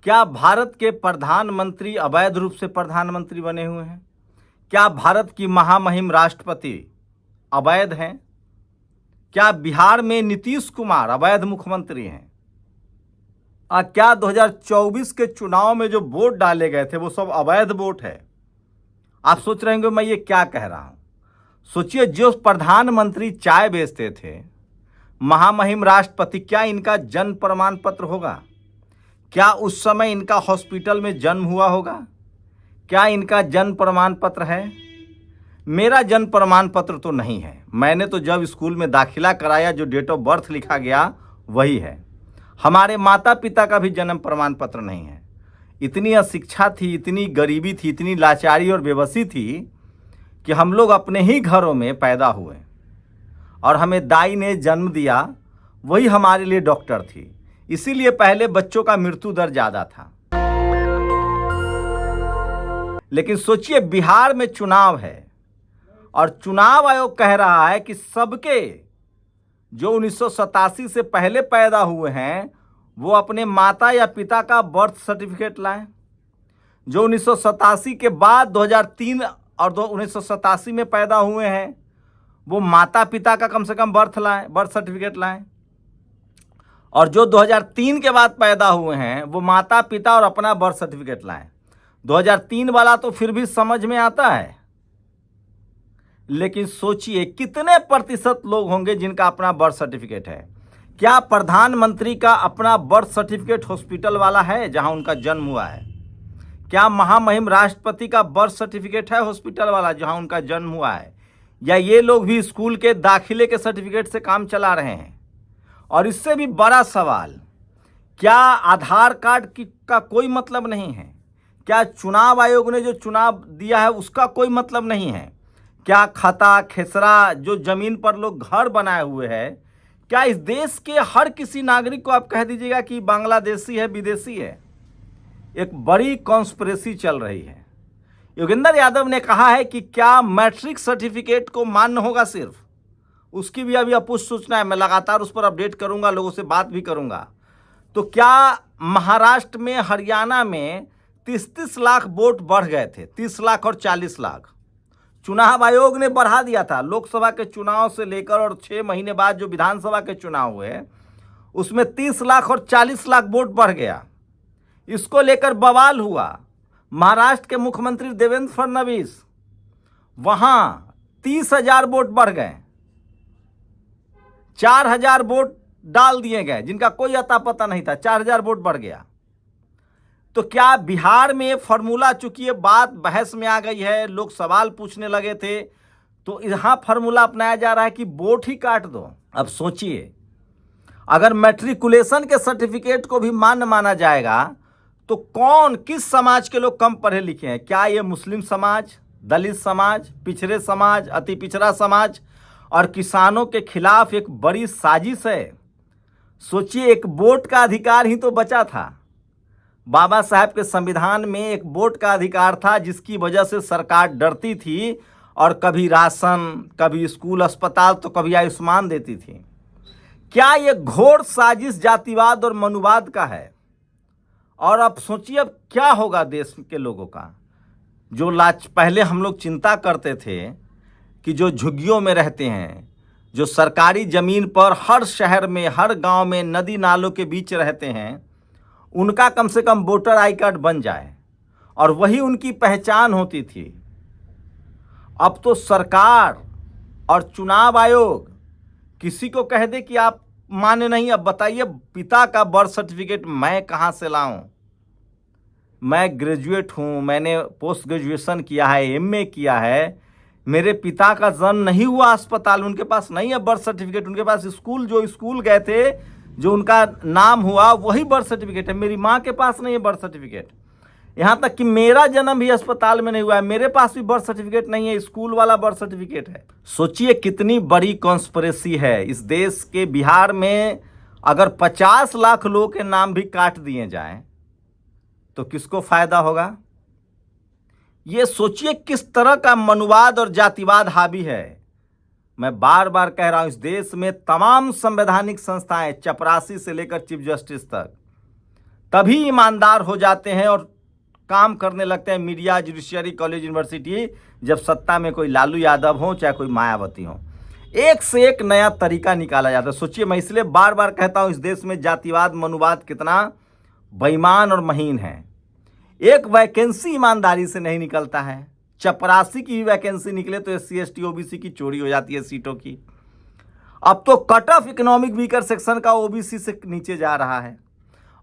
क्या भारत के प्रधानमंत्री अवैध रूप से प्रधानमंत्री बने हुए हैं? क्या भारत की महामहिम राष्ट्रपति अवैध हैं? क्या बिहार में नीतीश कुमार अवैध मुख्यमंत्री हैं? क्या 2024 के चुनाव में जो वोट डाले गए थे वो सब अवैध वोट है? आप सोच रहे होंगे मैं ये क्या कह रहा हूं। सोचिए, जो प्रधानमंत्री चाय बेचते थे, महामहिम राष्ट्रपति, क्या इनका जन्म प्रमाण पत्र होगा? क्या उस समय इनका हॉस्पिटल में जन्म हुआ होगा? क्या इनका जन्म प्रमाण पत्र है? मेरा जन्म प्रमाण पत्र तो नहीं है। मैंने तो जब स्कूल में दाखिला कराया जो डेट ऑफ बर्थ लिखा गया वही है। हमारे माता पिता का भी जन्म प्रमाण पत्र नहीं है। इतनी अशिक्षा थी, इतनी गरीबी थी, इतनी लाचारी और बेबसी थी कि हम लोग अपने ही घरों में पैदा हुए और हमें दाई ने जन्म दिया, वही हमारे लिए डॉक्टर थी। इसीलिए पहले बच्चों का मृत्यु दर ज़्यादा था। लेकिन सोचिए, बिहार में चुनाव है और चुनाव आयोग कह रहा है कि सबके जो 1987 से पहले पैदा हुए हैं वो अपने माता या पिता का बर्थ सर्टिफिकेट लाएं। जो 1987 के बाद 2003 और 1987 में पैदा हुए हैं वो माता पिता का कम से कम बर्थ सर्टिफिकेट लाएं। और जो 2003 के बाद पैदा हुए हैं वो माता पिता और अपना बर्थ सर्टिफिकेट लाएं। 2003 वाला तो फिर भी समझ में आता है, लेकिन सोचिए कितने प्रतिशत लोग होंगे जिनका अपना बर्थ सर्टिफिकेट है। क्या प्रधानमंत्री का अपना बर्थ सर्टिफिकेट हॉस्पिटल वाला है जहां उनका जन्म हुआ है? क्या महामहिम राष्ट्रपति का बर्थ सर्टिफिकेट है हॉस्पिटल वाला जहां उनका जन्म हुआ है? या ये लोग भी स्कूल के दाखिले के सर्टिफिकेट से काम चला रहे हैं? और इससे भी बड़ा सवाल, क्या आधार कार्ड का कोई मतलब नहीं है? क्या चुनाव आयोग ने जो चुनाव दिया है उसका कोई मतलब नहीं है? क्या खता खेसरा जो जमीन पर लोग घर बनाए हुए हैं, क्या इस देश के हर किसी नागरिक को आप कह दीजिएगा कि बांग्लादेशी है, विदेशी है? एक बड़ी कॉन्स्पिरेसी चल रही है। योगेंद्र यादव ने कहा है कि क्या मैट्रिक सर्टिफिकेट को मान्य होगा सिर्फ, उसकी भी अभी अपुष्ट सूचना है। मैं लगातार उस पर अपडेट करूंगा, लोगों से बात भी करूंगा। तो क्या महाराष्ट्र में, हरियाणा में 30-30 लाख वोट बढ़ गए थे, 30 लाख और 40 लाख। चुनाव आयोग ने बढ़ा दिया था। लोकसभा के चुनाव से लेकर और 6 महीने बाद जो विधानसभा के चुनाव हुए उसमें 30 लाख और 40 लाख वोट बढ़ गया। इसको लेकर बवाल हुआ। महाराष्ट्र के मुख्यमंत्री देवेंद्र फडणवीस, वहां 30,000 वोट बढ़ गए, 4,000 वोट डाल दिए गए जिनका कोई अता पता नहीं था, 4,000 वोट बढ़ गया। तो क्या बिहार में फॉर्मूला, चूंकि ये बात बहस में आ गई है, लोग सवाल पूछने लगे थे, तो यहां फॉर्मूला अपनाया जा रहा है कि वोट ही काट दो। अब सोचिए, अगर मैट्रिकुलेशन के सर्टिफिकेट को भी मान्य माना जाएगा तो कौन, किस समाज के लोग कम पढ़े लिखे हैं? क्या ये मुस्लिम समाज, दलित समाज, पिछड़े समाज, अति पिछड़ा समाज और किसानों के खिलाफ एक बड़ी साजिश है? सोचिए, एक वोट का अधिकार ही तो बचा था। बाबा साहब के संविधान में एक वोट का अधिकार था जिसकी वजह से सरकार डरती थी और कभी राशन, कभी स्कूल अस्पताल तो कभी आयुष्मान देती थी। क्या ये घोर साजिश जातिवाद और मनुवाद का है? और अब सोचिए अब क्या होगा देश के लोगों का। जो पहले हम लोग चिंता करते थे कि जो झुग्गियों में रहते हैं, जो सरकारी ज़मीन पर हर शहर में, हर गांव में, नदी नालों के बीच रहते हैं, उनका कम से कम वोटर आई कार्ड बन जाए और वही उनकी पहचान होती थी। अब तो सरकार और चुनाव आयोग किसी को कह दे कि आप माने नहीं। अब बताइए, पिता का बर्थ सर्टिफिकेट मैं कहाँ से लाऊं? मैं ग्रेजुएट हूँ, मैंने पोस्ट ग्रेजुएशन किया है, एमए किया है, मेरे पिता का जन्म नहीं हुआ अस्पताल, उनके पास नहीं है बर्थ सर्टिफिकेट, उनके पास जो स्कूल गए थे, जो उनका नाम हुआ वही बर्थ सर्टिफिकेट है। मेरी माँ के पास नहीं है बर्थ सर्टिफिकेट। यहाँ तक कि मेरा जन्म भी अस्पताल में नहीं हुआ है, मेरे पास भी बर्थ सर्टिफिकेट नहीं है, स्कूल वाला बर्थ सर्टिफिकेट है। सोचिए कितनी बड़ी कॉन्स्पिरेसी है इस देश के। बिहार में अगर 50 लाख लोगों के नाम भी काट दिए जाएं तो किसको फायदा होगा? ये सोचिए किस तरह का मनुवाद और जातिवाद हावी है। मैं बार बार कह रहा हूं, इस देश में तमाम संवैधानिक संस्थाएं, चपरासी से लेकर चीफ जस्टिस तक, तभी ईमानदार हो जाते हैं और काम करने लगते हैं मीडिया, जुडिशियरी, कॉलेज, यूनिवर्सिटी, जब सत्ता में कोई लालू यादव हो चाहे कोई मायावती हो। एक से एक नया तरीका निकाला जाता है। सोचिए, मैं इसलिए बार बार कहता हूं इस देश में जातिवाद, मनुवाद कितना बेईमान और महीन है। एक वैकेंसी ईमानदारी से नहीं निकलता है। चपरासी की भी वैकेंसी निकले तो SC ST OBC की चोरी हो जाती है सीटों की। अब तो cut off economic weaker section का OBC से नीचे जा रहा है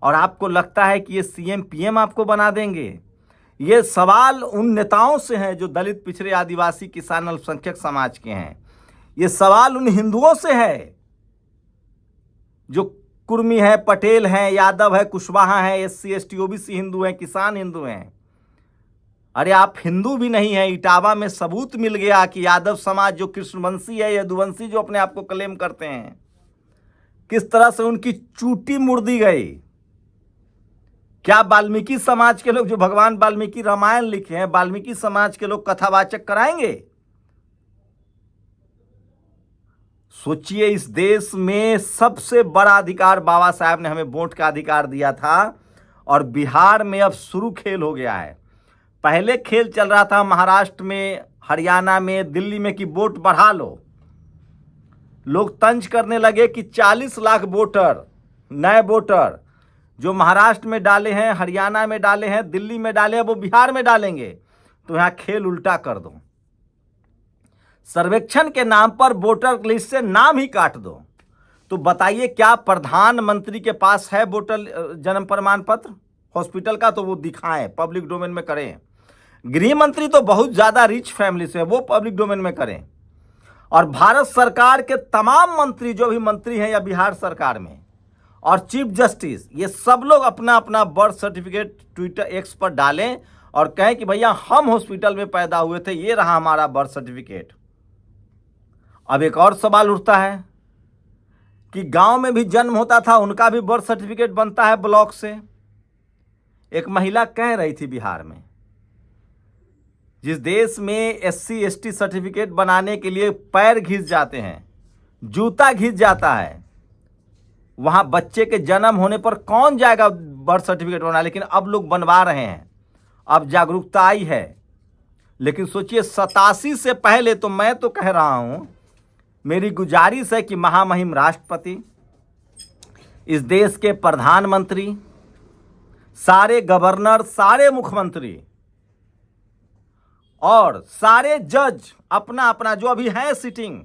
और आपको लगता है कि ये CM PM आपको बना देंगे। ये सवाल उन नेताओं से हैं जो दलित, पिछड़े, आदिवासी, किसान, अल्पसंख्यक समाज के हैं। ये सवाल उन हिंदुओं से है जो कुर्मी है, पटेल हैं, यादव है, कुशवाहा है, SC ST OBC हिंदू हैं, किसान हिंदू हैं। अरे आप हिंदू भी नहीं हैं। इटावा में सबूत मिल गया कि यादव समाज जो कृष्णवंशी है, यदुवंशी जो अपने आप को क्लेम करते हैं, किस तरह से उनकी चूटी मुड़ दी गई। क्या वाल्मीकि समाज के लोग जो भगवान वाल्मीकि रामायण लिखे हैं, वाल्मीकि समाज के लोग कथावाचक कराएंगे? सोचिए, इस देश में सबसे बड़ा अधिकार बाबा साहब ने हमें वोट का अधिकार दिया था और बिहार में अब शुरू खेल हो गया है। पहले खेल चल रहा था महाराष्ट्र में, हरियाणा में, दिल्ली में कि वोट बढ़ा लो। लोग तंज करने लगे कि 40 लाख वोटर, नए वोटर जो महाराष्ट्र में डाले हैं, हरियाणा में डाले हैं, दिल्ली में डाले हैं, वो बिहार में डालेंगे, तो यहां खेल उल्टा कर दो। सर्वेक्षण के नाम पर वोटर लिस्ट से नाम ही काट दो। तो बताइए, क्या प्रधानमंत्री के पास है वोटर जन्म प्रमाण पत्र? हॉस्पिटल का तो वो दिखाएं, पब्लिक डोमेन में करें। गृह मंत्री तो बहुत ज्यादा रिच फैमिली से है, वो पब्लिक डोमेन में करें। और भारत सरकार के तमाम मंत्री जो भी मंत्री हैं या बिहार सरकार में, और चीफ जस्टिस, ये सब लोग अपना अपना बर्थ सर्टिफिकेट ट्विटर, X पर डालें और कहें कि भैया हम हॉस्पिटल में पैदा हुए थे, ये रहा हमारा बर्थ सर्टिफिकेट। अब एक और सवाल उठता है कि गांव में भी जन्म होता था, उनका भी बर्थ सर्टिफिकेट बनता है ब्लॉक से। एक महिला कह रही थी बिहार में, जिस देश में SC ST सर्टिफिकेट बनाने के लिए पैर घिस जाते हैं, जूता घिस जाता है, वहां बच्चे के जन्म होने पर कौन जाएगा बर्थ सर्टिफिकेट बनाने? लेकिन अब लोग बनवा रहे हैं, अब जागरूकता आई है। लेकिन सोचिए, 87 से पहले तो मैं तो कह रहा हूं, मेरी गुजारिश है कि महामहिम राष्ट्रपति, इस देश के प्रधानमंत्री, सारे गवर्नर, सारे मुख्यमंत्री और सारे जज अपना अपना जो अभी है सिटिंग,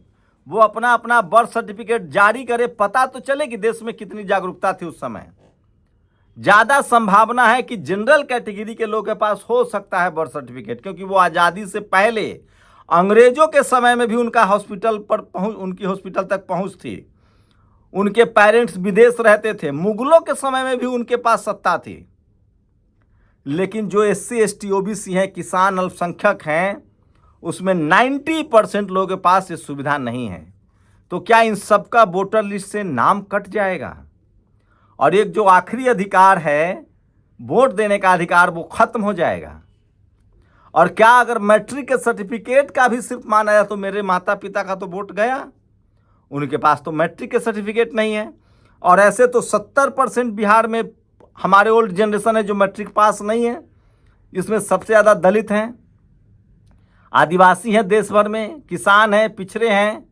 वो अपना अपना बर्थ सर्टिफिकेट जारी करे। पता तो चले कि देश में कितनी जागरूकता थी उस समय। ज्यादा संभावना है कि जनरल कैटेगरी के लोगों के पास हो सकता है बर्थ सर्टिफिकेट, क्योंकि वो आज़ादी से पहले अंग्रेजों के समय में भी उनका हॉस्पिटल पर पहुंच, उनकी हॉस्पिटल तक पहुंच थी। उनके पेरेंट्स विदेश रहते थे, मुगलों के समय में भी उनके पास सत्ता थी। लेकिन जो SC ST OBC हैं, किसान, अल्पसंख्यक हैं, उसमें 90% लोगों के पास ये सुविधा नहीं है। तो क्या इन सबका वोटर लिस्ट से नाम कट जाएगा? और एक जो आखिरी अधिकार है, वोट देने का अधिकार, वो खत्म हो जाएगा? और क्या अगर मैट्रिक के सर्टिफिकेट का भी सिर्फ माना जाए तो मेरे माता पिता का तो वोट गया, उनके पास तो मैट्रिक के सर्टिफिकेट नहीं है। और ऐसे तो 70% बिहार में हमारे ओल्ड जनरेशन है जो मैट्रिक पास नहीं है। इसमें सबसे ज़्यादा दलित हैं, आदिवासी हैं, देश भर में किसान हैं, पिछड़े हैं।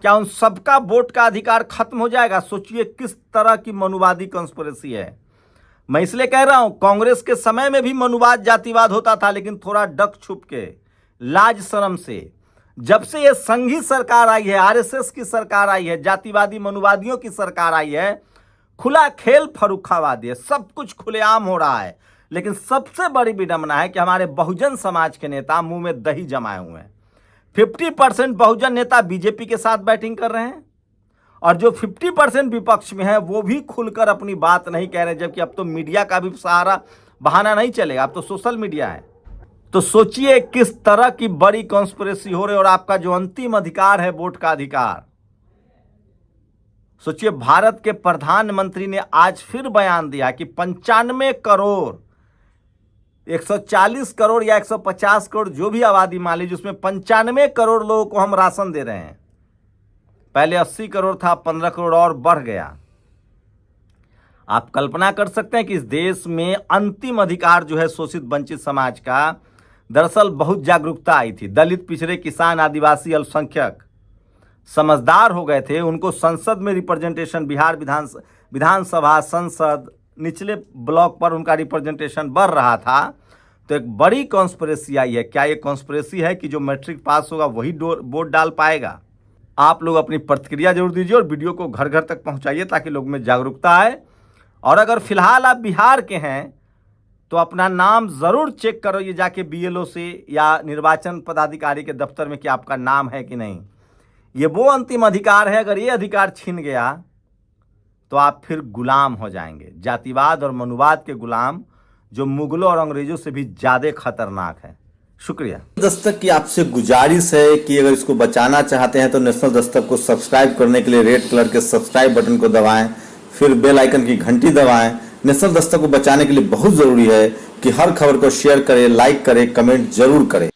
क्या उन सबका वोट का अधिकार खत्म हो जाएगा? सोचिए किस तरह की मनुवादी कॉन्स्पिरेसी है। मैं इसलिए कह रहा हूं, कांग्रेस के समय में भी मनुवाद, जातिवाद होता था, लेकिन थोड़ा डक छुप के, लाज शर्म से। जब से ये संघी सरकार आई है, RSS की सरकार आई है, जातिवादी मनुवादियों की सरकार आई है, खुला खेल फर्रुखाबादी है, सब कुछ खुलेआम हो रहा है। लेकिन सबसे बड़ी विडंबना है कि हमारे बहुजन समाज के नेता मुंह में दही जमाए हुए हैं। 50% बहुजन नेता बीजेपी के साथ बैटिंग कर रहे हैं और जो 50% विपक्ष में है वो भी खुलकर अपनी बात नहीं कह रहे, जबकि अब तो मीडिया का भी सहारा, बहाना नहीं चलेगा, अब तो सोशल मीडिया है। तो सोचिए किस तरह की बड़ी कॉन्स्पिरेसी हो रही है। और आपका जो अंतिम अधिकार है, वोट का अधिकार, सोचिए भारत के प्रधानमंत्री ने आज फिर बयान दिया कि 95 करोड़, 140 करोड़ या 150 करोड़ जो भी आबादी मान लीजिए, उसमें 95 करोड़ लोगों को हम राशन दे रहे हैं। पहले 80 करोड़ था, 15 करोड़ और बढ़ गया। आप कल्पना कर सकते हैं कि इस देश में अंतिम अधिकार जो है शोषित वंचित समाज का, दरअसल बहुत जागरूकता आई थी। दलित, पिछड़े, किसान, आदिवासी, अल्पसंख्यक समझदार हो गए थे। उनको संसद में रिप्रेजेंटेशन, बिहार विधानसभा, संसद, निचले ब्लॉक पर उनका रिप्रेजेंटेशन बढ़ रहा था। तो एक बड़ी कॉन्स्पिरेसी आई है। क्या ये कॉन्स्पिरेसी है कि जो मैट्रिक पास होगा वही वोट डाल पाएगा? आप लोग अपनी प्रतिक्रिया जरूर दीजिए और वीडियो को घर घर तक पहुंचाइए ताकि लोग में जागरूकता आए। और अगर फिलहाल आप बिहार के हैं तो अपना नाम ज़रूर चेक करो ये जाके BLO से या निर्वाचन पदाधिकारी के दफ्तर में कि आपका नाम है कि नहीं। ये वो अंतिम अधिकार है, अगर ये अधिकार छीन गया तो आप फिर गुलाम हो जाएंगे, जातिवाद और मनुवाद के गुलाम, जो मुगलों और अंग्रेजों से भी ज़्यादा खतरनाक है। शुक्रिया। दस्तक की आपसे गुजारिश है कि अगर इसको बचाना चाहते हैं तो नेशनल दस्तक को सब्सक्राइब करने के लिए रेड कलर के सब्सक्राइब बटन को दबाएं, फिर बेल आइकन की घंटी दबाएं। नेशनल दस्तक को बचाने के लिए बहुत जरूरी है कि हर खबर को शेयर करें, लाइक करें, कमेंट जरूर करें।